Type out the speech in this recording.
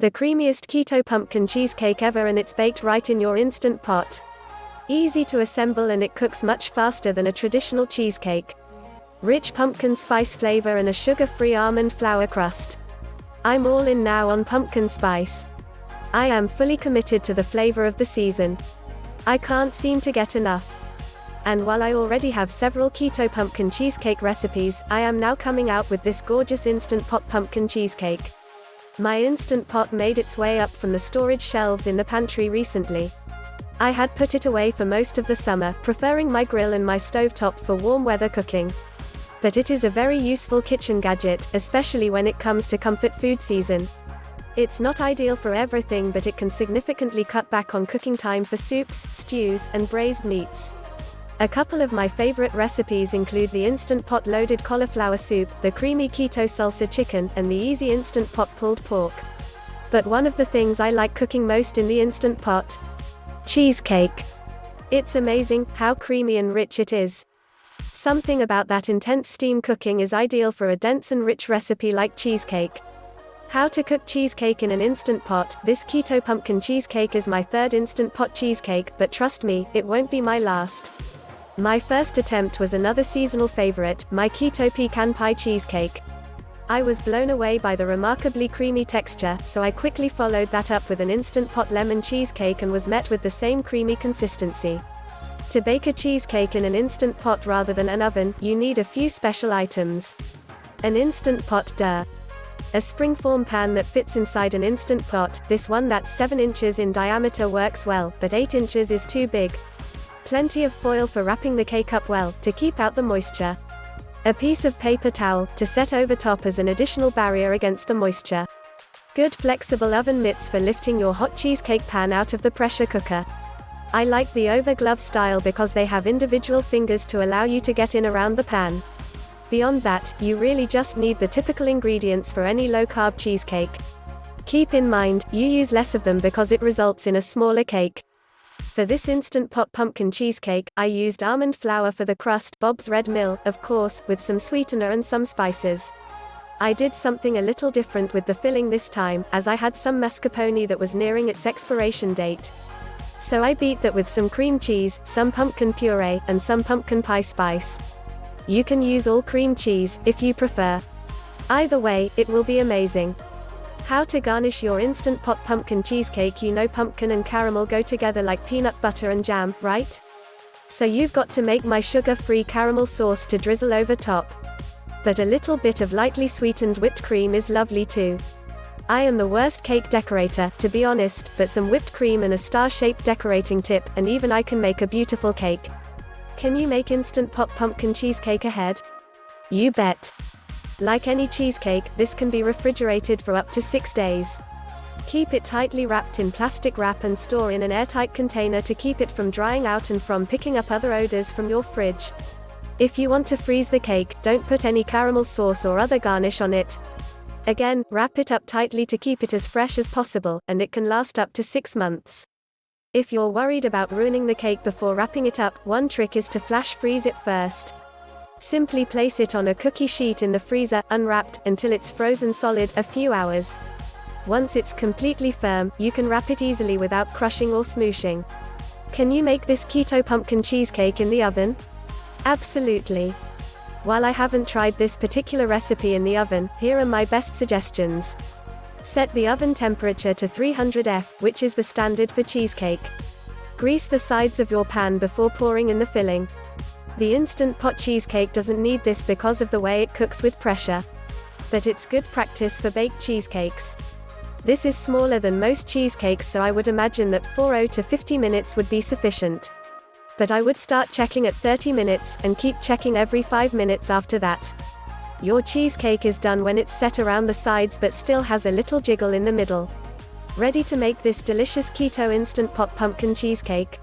The creamiest keto pumpkin cheesecake ever, and it's baked right in your Instant Pot. Easy to assemble, and it cooks much faster than a traditional cheesecake. Rich pumpkin spice flavor and a sugar-free almond flour crust. I'm all in now on pumpkin spice. I am fully committed to the flavor of the season. I can't seem to get enough. And while I already have several keto pumpkin cheesecake recipes, I am now coming out with this gorgeous Instant Pot pumpkin cheesecake. My Instant Pot made its way up from the storage shelves in the pantry recently. I had put it away for most of the summer, preferring my grill and my stovetop for warm weather cooking. But it is a very useful kitchen gadget, especially when it comes to comfort food season. It's not ideal for everything, but it can significantly cut back on cooking time for soups, stews, and braised meats. A couple of my favorite recipes include the Instant Pot loaded cauliflower soup, the creamy keto salsa chicken, and the easy Instant Pot pulled pork. But one of the things I like cooking most in the Instant Pot: cheesecake. It's amazing how creamy and rich it is. Something about that intense steam cooking is ideal for a dense and rich recipe like cheesecake. How to cook cheesecake in an Instant Pot. This keto pumpkin cheesecake is my third Instant Pot cheesecake, but trust me, it won't be my last. My first attempt was another seasonal favorite, my keto pecan pie cheesecake. I was blown away by the remarkably creamy texture, so I quickly followed that up with an Instant Pot lemon cheesecake and was met with the same creamy consistency. To bake a cheesecake in an Instant Pot rather than an oven, you need a few special items. An Instant Pot, duh. A springform pan that fits inside an Instant Pot. This one that's 7 inches in diameter works well, but 8 inches is too big. Plenty of foil for wrapping the cake up well, to keep out the moisture. A piece of paper towel, to set over top as an additional barrier against the moisture. Good flexible oven mitts for lifting your hot cheesecake pan out of the pressure cooker. I like the over-glove style because they have individual fingers to allow you to get in around the pan. Beyond that, you really just need the typical ingredients for any low-carb cheesecake. Keep in mind, you use less of them because it results in a smaller cake. For this Instant Pot pumpkin cheesecake, I used almond flour for the crust, Bob's Red Mill, of course, with some sweetener and some spices. I did something a little different with the filling this time, as I had some mascarpone that was nearing its expiration date. So I beat that with some cream cheese, some pumpkin puree, and some pumpkin pie spice. You can use all cream cheese, if you prefer. Either way, it will be amazing. How to garnish your Instant Pot pumpkin cheesecake. You know pumpkin and caramel go together like peanut butter and jam, right? So you've got to make my sugar-free caramel sauce to drizzle over top. But a little bit of lightly sweetened whipped cream is lovely too. I am the worst cake decorator, to be honest, but some whipped cream and a star-shaped decorating tip, and even I can make a beautiful cake. Can you make Instant Pot pumpkin cheesecake ahead? You bet. Like any cheesecake, this can be refrigerated for up to 6 days. Keep it tightly wrapped in plastic wrap and store in an airtight container to keep it from drying out and from picking up other odors from your fridge. If you want to freeze the cake, don't put any caramel sauce or other garnish on it. Again, wrap it up tightly to keep it as fresh as possible, and it can last up to 6 months. If you're worried about ruining the cake before wrapping it up, one trick is to flash freeze it first. Simply place it on a cookie sheet in the freezer, unwrapped, until it's frozen solid, a few hours. Once it's completely firm, you can wrap it easily without crushing or smooshing. Can you make this keto pumpkin cheesecake in the oven? Absolutely. While I haven't tried this particular recipe in the oven, here are my best suggestions. Set the oven temperature to 300 F, which is the standard for cheesecake. Grease the sides of your pan before pouring in the filling. The Instant Pot cheesecake doesn't need this because of the way it cooks with pressure. But it's good practice for baked cheesecakes. This is smaller than most cheesecakes, so I would imagine that 40 to 50 minutes would be sufficient. But I would start checking at 30 minutes, and keep checking every 5 minutes after that. Your cheesecake is done when it's set around the sides but still has a little jiggle in the middle. Ready to make this delicious keto Instant Pot pumpkin cheesecake?